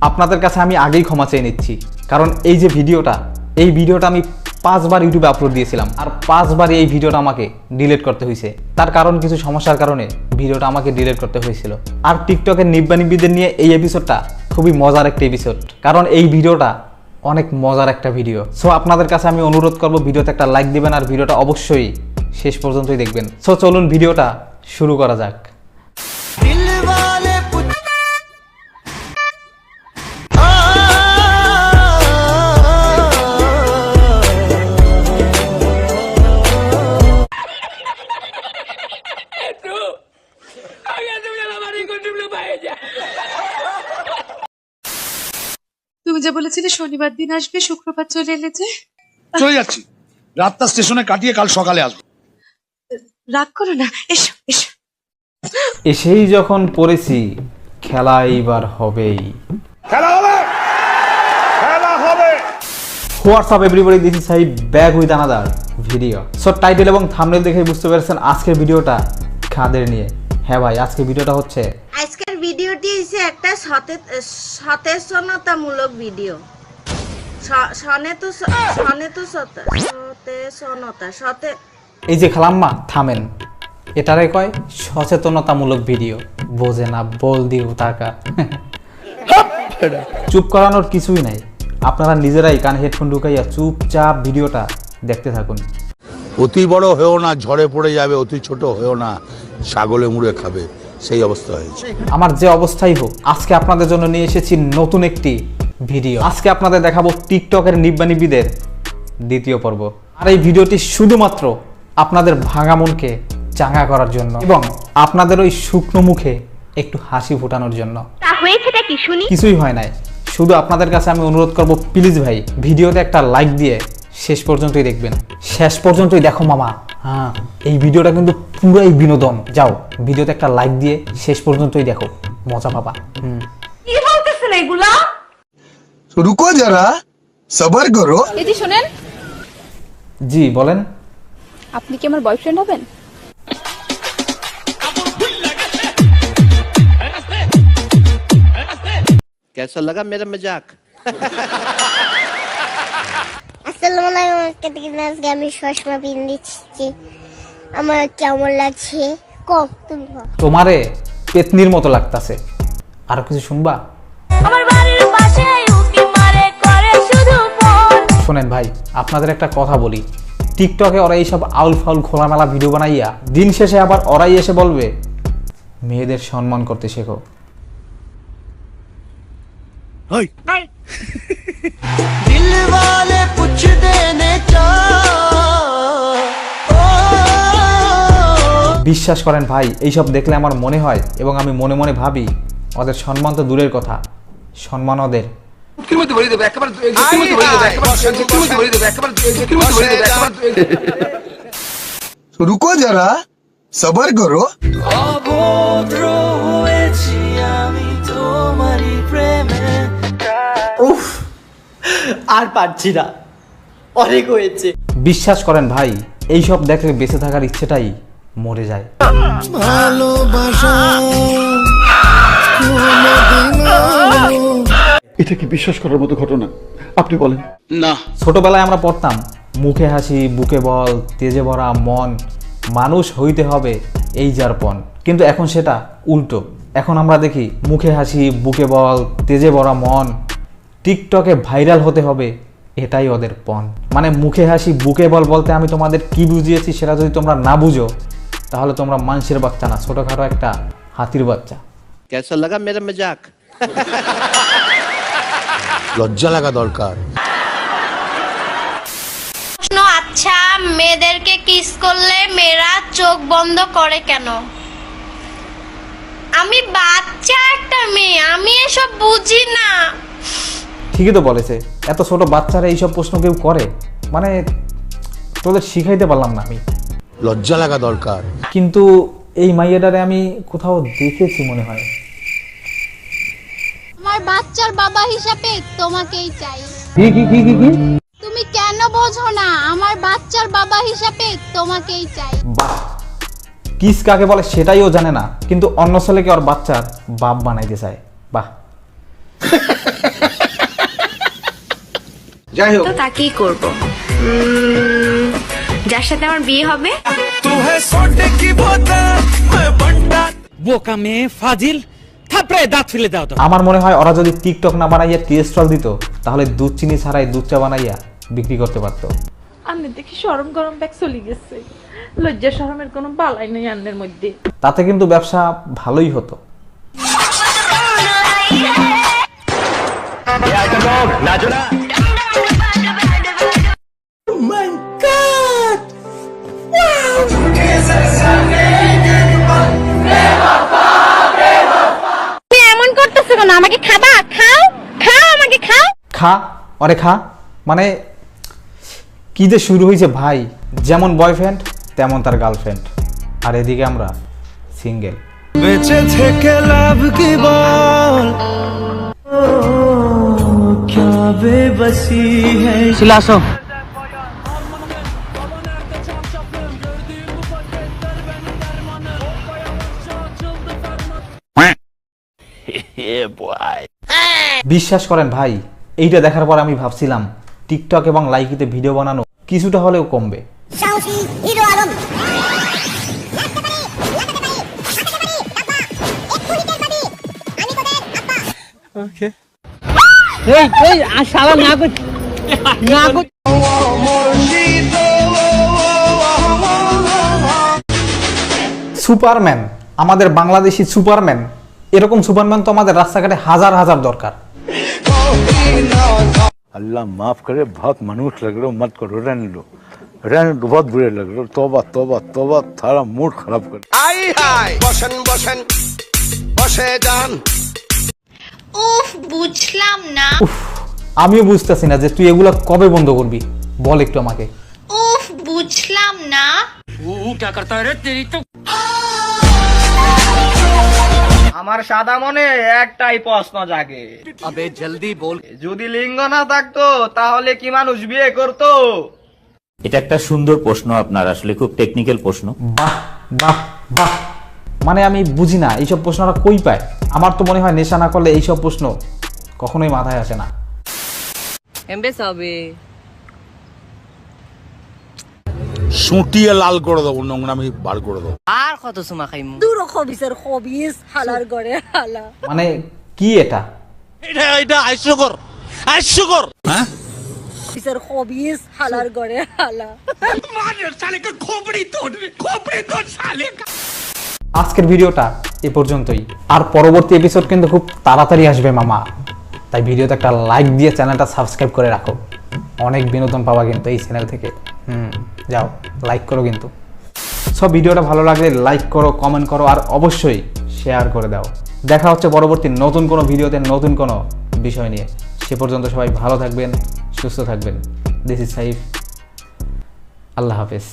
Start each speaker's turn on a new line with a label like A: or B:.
A: আপনাদের কাছে আমি আগেই ক্ষমা চেয়ে নিচ্ছি, কারণ এই যে এই ভিডিওটা আমি 5 বার ইউটিউবে আপলোড দিয়েছিলাম, আর 5 বার এই ভিডিওটা আমাকে ডিলিট করতে হয়েছে। তার কারণ কিছু সমস্যার কারণে ভিডিওটা আমাকে ডিলিট করতে হয়েছিল। আর টিকটকের নিব্বানিব্বিদের নিয়ে এই এপিসোডটা খুবই মজার একটা এপিসোড, কারণ এই ভিডিওটা অনেক মজার একটা ভিডিও। সো আপনাদের কাছে আমি অনুরোধ করব ভিডিওতে একটা লাইক দিবেন আর ভিডিওটা অবশ্যই শেষ পর্যন্তই দেখবেন। সো চলুন ভিডিওটা শুরু করা যাক।
B: তুমি যে বলেছিলে শনিবার দিন আসবে, শুক্রবার চলে এলে যে।
C: চলে যাচ্ছি, রাতটা স্টেশনে কাটিয়ে কাল সকালে আসবো।
B: রাগ করো না, এসো এসো।
A: এসেই যখন পড়েছি, খেলা এইবার হবেই।
C: খেলা হবে, খেলা হবে।
A: হোয়াটসঅ্যাপ এভরিবডি, দিস ইজ সাইব back with another video. So title এবং থাম্বনেল দেখে বুঝতে পেরেছেন আজকের ভিডিওটা কাদের নিয়ে। হ্যাঁ ভাই, আজকের ভিডিওটা হচ্ছে,
D: আজকের ভিডিওটি হচ্ছে একটা সচেতনতামূলক ভিডিও।
A: এই যে খালাম্মা থামেন, এটারে কয় সচেতনতামূলক ভিডিও। বোঝে না, বল দিও টাকা। চুপ করানোর কিছুই নাই, আপনারা নিজেরাই কানে হেডফোন ঢুকাইয়া চুপচাপ ভিডিওটা দেখতে থাকুন।
E: অতি বড় হয়েও না, ঝড়ে পড়ে যাবে, অতি ছোট হয়েও না, ছাগলে মুড়ে খাবে, সেই অবস্থা হয়েছে।
A: আমার যে অবস্থাই হোক, আজকে আপনাদের জন্য নিয়ে এসেছি নতুন একটি ভিডিও। আজকে আপনাদের দেখাবো টিকটকের নিব্বানিব্বিদের দ্বিতীয় পর্ব। আর এই ভিডিওটি শুধুমাত্র আপনাদের ভাঙা মনকে চাঙ্গা করার জন্য এবং আপনাদের ওই শুকনো মুখে একটু হাসি ফোটানোর জন্য। কিছুই হয় নাই, শুধু আপনাদের কাছে আমি অনুরোধ করব, প্লিজ ভাই ভিডিওতে একটা লাইক দিয়ে শেষ পর্যন্তই দেখবেন। শেষ পর্যন্তই দেখো মামা। হ্যাঁ, এই ভিডিওটা কিন্তু পুরাই বিনোদন। যাও, ভিডিওতে একটা লাইক দিয়ে শেষ পর্যন্তই দেখো, মজা পাবা।
B: কি বলতেছেন এগুলা?
C: রুকো যারা, সবার করো।
F: দিদি শুনেন,
A: জি বলেন।
F: আপনি কি আমার বয়ফ্রেন্ড হবেন?
G: कैसा लगा मेरा मजाक?
D: আসসালামু আলাইকুম। আজকে আমি চশমা পিন্দিছি, আমার কেমন লাগছে কম তুমি বলো।
A: তোমারে পেতনির মতো লাগতাছে। আর কিছু শুনবা?
D: আমার বাড়ির পাশে উকি মারে করে শুধু ফোন।
A: শোনেন ভাই, আপনাদের একটা কথা বলি, টিকটকে ওরা এইসব আউল ফাউল খোলামেলা ভিডিও বানাইয়া দিন শেষে আবার ওরাই এসে বলবে মেয়েদের সম্মান করতে শেখো। বিশ্বাস করেন ভাই, এইসব দেখলে আমার মনে হয় এবং আমি মনে মনে ভাবি, ওদের সম্মান তো দূরের কথা, সম্মান ওদের
C: রুকো যারা, সবার করো।
H: উফ, আর পারছি না, অনেক হয়েছে।
A: বিশ্বাস করেন ভাই, এইসব দেখলে বেঁচে থাকার ইচ্ছেটাই মরে যায়।
I: এটা কি বিশ্বাস করার মতো ঘটনা? আপনি বলেন।
E: না,
A: ছোটবেলায় আমরা পড়তাম, মুখে হাসি বুকে বল, তেজে ভরা মন, মানুষ হইতে হবে এই যার পণ। কিন্তু এখন সেটা উল্টো। এখন আমরা দেখি মুখে হাসি বুকে বল, তেজে ভরা মন, টিকটকে ভাইরাল হতে হবে, এটাই ওদের পণ। মানে মুখে হাসি বুকে বল বলতে আমি তোমাদের কি বুঝিয়েছি সেটা যদি তোমরা না বুঝো, তাহলে তোমরা মানুষের বাচ্চা না, ছোটখাটো একটা হাতির বাচ্চা।
G: कैसा लगा मेरा मजाक?
E: লজ্জা লাগা দরকার।
D: আচ্ছা, মেয়েদেরকে কিস করলে মেয়েরা চোখ বন্ধ করে কেন? আমি বাচ্চা একটা মেয়ে, আমি এসব বুঝি না।
A: ঠিকই তো বলেছে, এত ছোট বাচ্চারা এইসব প্রশ্ন কেউ করে? মানে তোদের শিখাইতে পারলাম না আমি।
E: লজ্জা লাগা দরকার।
A: কিন্তু এই মাইয়াটারে আমি কোথাও দেখেছি মনে হয়।
F: আমার বাচ্চার বাবা হিসাবে তোমাকেই চাই। তুমি কেন বোঝো না? আমার বাচ্চার বাবা হিসাবে তোমাকেই চাই।
A: বাহ, কিস কাকে বলে সেটাই ও জানে না, কিন্তু অন্য ছেলেকে ওর বাচ্চার বাপ বানাইতে চায়। বাহ। যাই হোক,
J: তো তাকেই করব। যার সাথে আমার বিয়ে হবে।
H: বোকা মেয়ে ফাজিল, থাপড়ে দাঁত ফেলে দাও তো।
A: আমার মনে হয় ওরা যদি টিকটক না বানাইয়া টি স্টল দিত, তাহলে দুধ চিনি ছাড়াই দুধ চা বানাইয়া বিক্রি করতে পারতো।
B: আমি দেখি শরম গরম ব্যাগ চলে গেছে, লজ্জা শরমের কোনো বালাই নেই আন্নের মধ্যে।
A: তাতে কিন্তু ব্যবসা ভালোই হতো।
F: তুমি এমন করতেছো কেন? আমাকে খাবা? খাও খাও, আমাকে খাও।
A: খা অরে খা, মানে কি যে শুরু হয়েছে ভাই। যেমন বয়ফ্রেন্ড তেমন তার গার্লফ্রেন্ড, আর এদিকে আমরা সিঙ্গেল।
H: বেঁচে থেকে লাভ কি বল, क्या बेबसी है। শিলা আসো।
A: বিশ্বাস করেন ভাই, এইটা দেখার পর আমি ভাবছিলাম টিকটক এবং লাইকিতে ভিডিও বানানো কিছুটা হলেও কমবে।
D: সাহসী হিরো আলম
A: সুপারম্যান, আমাদের বাংলাদেশি সুপারম্যান, এরকম সুপারম্যান তো আমাদের রাস্তাঘাটে হাজার হাজার দরকার।
E: अल्लाह माफ करे, बहुत मनुष्य लग रहे हो, मत करो, रहने दो, बहुत बुरे लग रहे हो। तौबा तौबा तौबा, थारा मूड खराब कर।
F: উফ, বুঝলাম না।
A: আমিও বুঝতেছি না যে তুই এগুলা কবে বন্ধ করবি, বল একটু আমাকে।
F: উফ, বুঝলাম না।
H: আমার সাদা মনে একটাই প্রশ্ন জাগে, আবে জলদি বল, যদি লিঙ্গ না থাকতো তাহলে কি মানুষ বিয়ে করতো?
K: এটা একটা সুন্দর প্রশ্ন আপনার, আসলে খুব টেকনিক্যাল প্রশ্ন।
A: বাহ বাহ বাহ, মানে আমি বুঝি না এইসব প্রশ্নটা কই পায়। আমার তো মনে হয় নেশা না করলে এইসব প্রশ্ন কখনোই মাথায় আসে না।
E: সুটিয়ে লাল করে দেবো, নোংরামি বার করে দেবো।
H: আর কত সুমা খাইমু?
A: মানে কি এটা?
E: এটা হাস্যকর, হাস্যকর। হ্যাঁ,
A: আজকের ভিডিওটা এ পর্যন্তই, আর পরবর্তী এপিসোড কিন্তু খুব তাড়াতাড়ি আসবে মামা। তাই ভিডিওতে একটা লাইক দিয়ে চ্যানেলটা সাবস্ক্রাইব করে রাখো, অনেক বিনোদন পাওয়া কিন্তু এই চ্যানেল থেকে। যাও লাইক করো কিন্তু। সব ভিডিওটা ভালো লাগলে লাইক করো, কমেন্ট করো, আর অবশ্যই শেয়ার করে দাও। দেখা হচ্ছে পরবর্তী নতুন কোনো ভিডিওতে নতুন কোনো বিষয় নিয়ে। সে পর্যন্ত সবাই ভালো থাকবেন, সুস্থ থাকবেন। দিস ইজ সাইফ, আল্লাহ হাফেজ।